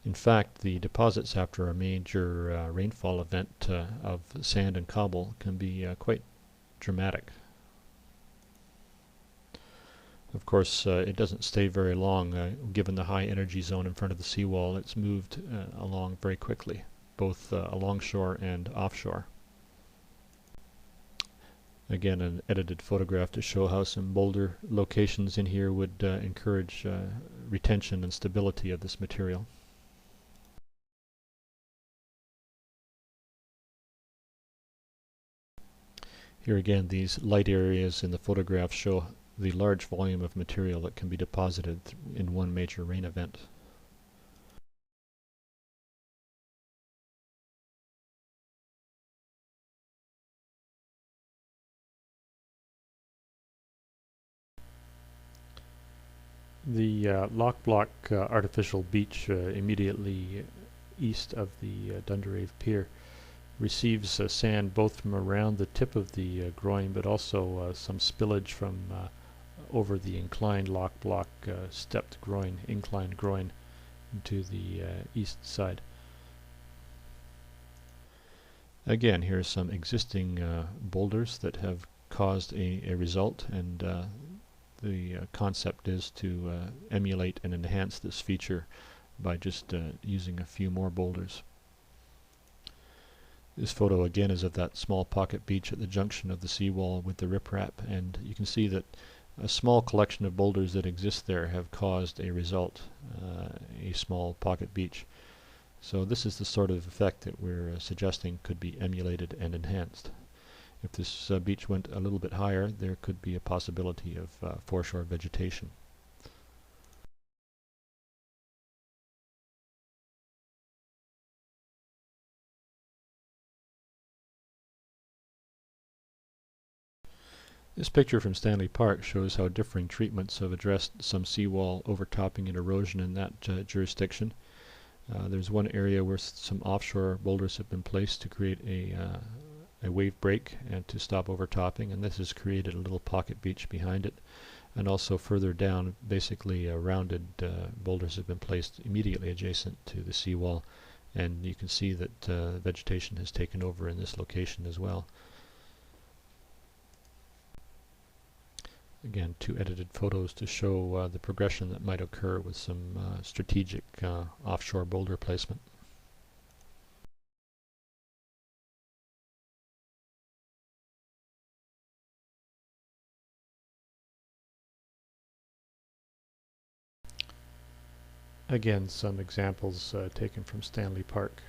In fact, the deposits after a major rainfall event of sand and cobble can be quite dramatic. Of course, it doesn't stay very long. Given the high energy zone in front of the seawall, it's moved along very quickly, both alongshore and offshore. Again, an edited photograph to show how some boulder locations in here would encourage retention and stability of this material. Here again, these light areas in the photograph show the large volume of material that can be deposited in one major rain event. The Lock Block artificial beach immediately east of the Dundarave Pier receives sand both from around the tip of the groin, but also some spillage from over the inclined Lock Block stepped groin, inclined groin, to the east side. Again, here are some existing boulders that have caused a result, and the concept is to emulate and enhance this feature by just using a few more boulders. This photo again is of that small pocket beach at the junction of the seawall with the riprap, and you can see that a small collection of boulders that exist there have caused a result, a small pocket beach. So this is the sort of effect that we're suggesting could be emulated and enhanced. If this beach went a little bit higher, there could be a possibility of foreshore vegetation. This picture from Stanley Park shows how differing treatments have addressed some seawall overtopping and erosion in that jurisdiction. There's one area where some offshore boulders have been placed to create a wave break and to stop overtopping, and this has created a little pocket beach behind it. And also further down, basically rounded boulders have been placed immediately adjacent to the seawall, and you can see that vegetation has taken over in this location as well. Again, two edited photos to show the progression that might occur with some strategic offshore boulder placement. Again, some examples taken from Stanley Park.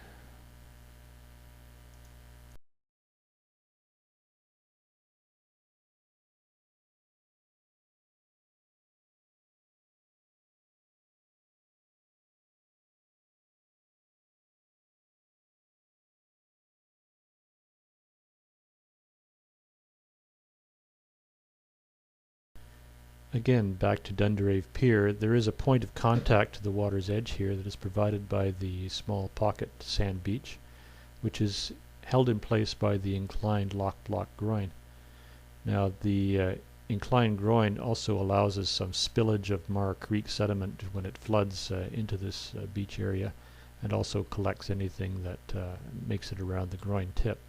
Again, back to Dundarave Pier, there is a point of contact to the water's edge here that is provided by the small pocket sand beach, which is held in place by the inclined lock block groin. Now, the inclined groin also allows us some spillage of Mar Creek sediment when it floods into this beach area, and also collects anything that makes it around the groin tip.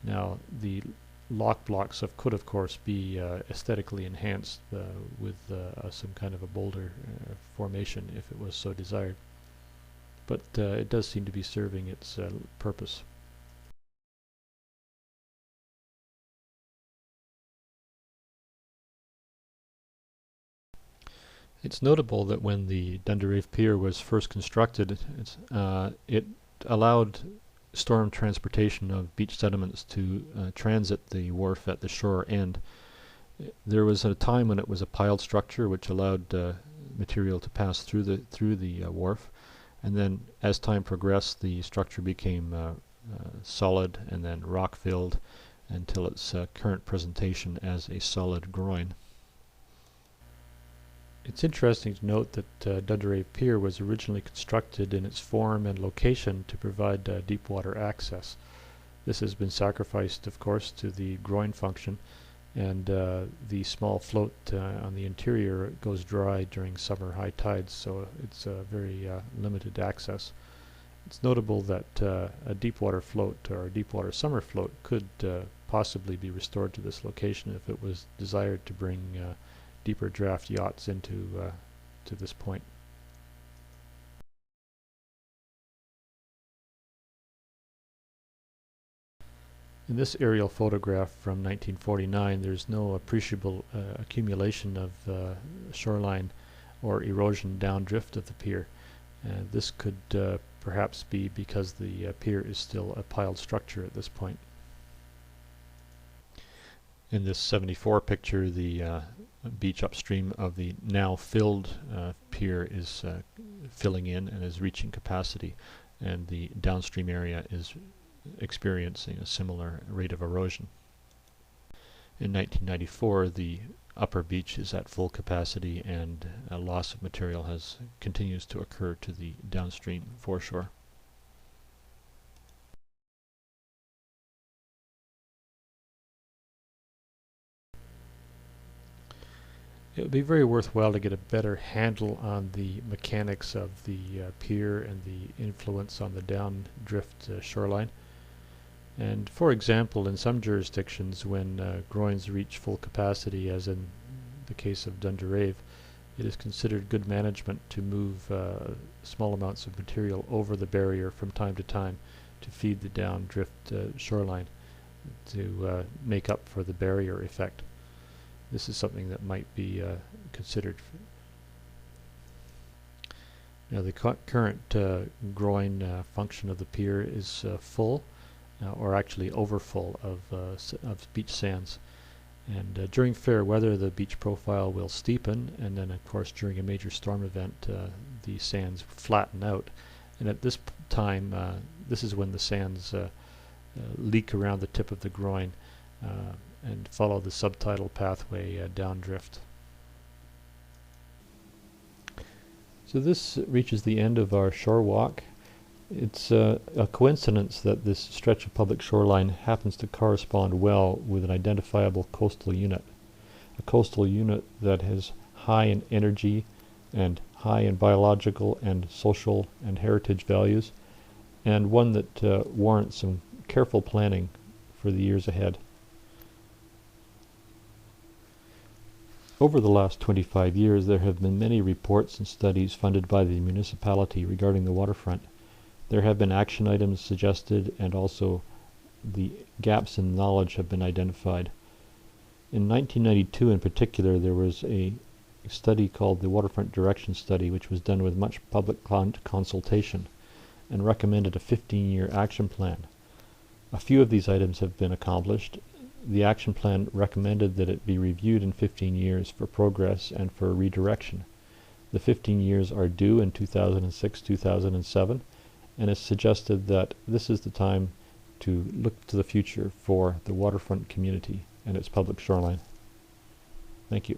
Now, the lock blocks could of course be aesthetically enhanced with some kind of a boulder formation if it was so desired, but it does seem to be serving its purpose. It's notable that when the Dundarave Pier was first constructed, it allowed storm transportation of beach sediments to transit the wharf at the shore end. There was a time when it was a piled structure which allowed material to pass through the wharf, and then as time progressed the structure became solid and then rock filled until its current presentation as a solid groin. It's interesting to note that Dundarave Pier was originally constructed in its form and location to provide deep water access. This has been sacrificed, of course, to the groin function, and the small float on the interior goes dry during summer high tides, so it's very limited access. It's notable that a deep water float or a deep water summer float could possibly be restored to this location if it was desired to bring deeper draft yachts into to this point. In this aerial photograph from 1949, there's no appreciable accumulation of shoreline or erosion downdrift of the pier. This could perhaps be because the pier is still a piled structure at this point. In this 74 picture, the beach upstream of the now filled pier is filling in and is reaching capacity, and the downstream area is experiencing a similar rate of erosion. In 1994, the upper beach is at full capacity, and a loss of material continues to occur to the downstream foreshore. It would be very worthwhile to get a better handle on the mechanics of the pier and the influence on the downdrift shoreline. And for example, in some jurisdictions, when groins reach full capacity, as in the case of Dundarave, it is considered good management to move small amounts of material over the barrier from time to time to feed the downdrift shoreline to make up for the barrier effect. This is something that might be considered. Now, the current groin function of the pier is full, or actually overfull of beach sands. And during fair weather, the beach profile will steepen, and then, of course, during a major storm event, the sands flatten out. And at this time, this is when the sands leak around the tip of the groin and follow the subtidal pathway downdrift. So this reaches the end of our shore walk. It's a coincidence that this stretch of public shoreline happens to correspond well with an identifiable coastal unit. A coastal unit that is high in energy and high in biological and social and heritage values, and one that warrants some careful planning for the years ahead. Over the last 25 years, there have been many reports and studies funded by the municipality regarding the waterfront. There have been action items suggested, and also the gaps in knowledge have been identified. In 1992 in particular, there was a study called the Waterfront Direction Study, which was done with much public consultation and recommended a 15-year action plan. A few of these items have been accomplished. The action plan recommended that it be reviewed in 15 years for progress and for redirection. The 15 years are due in 2006-2007, and it's suggested that this is the time to look to the future for the waterfront community and its public shoreline. Thank you.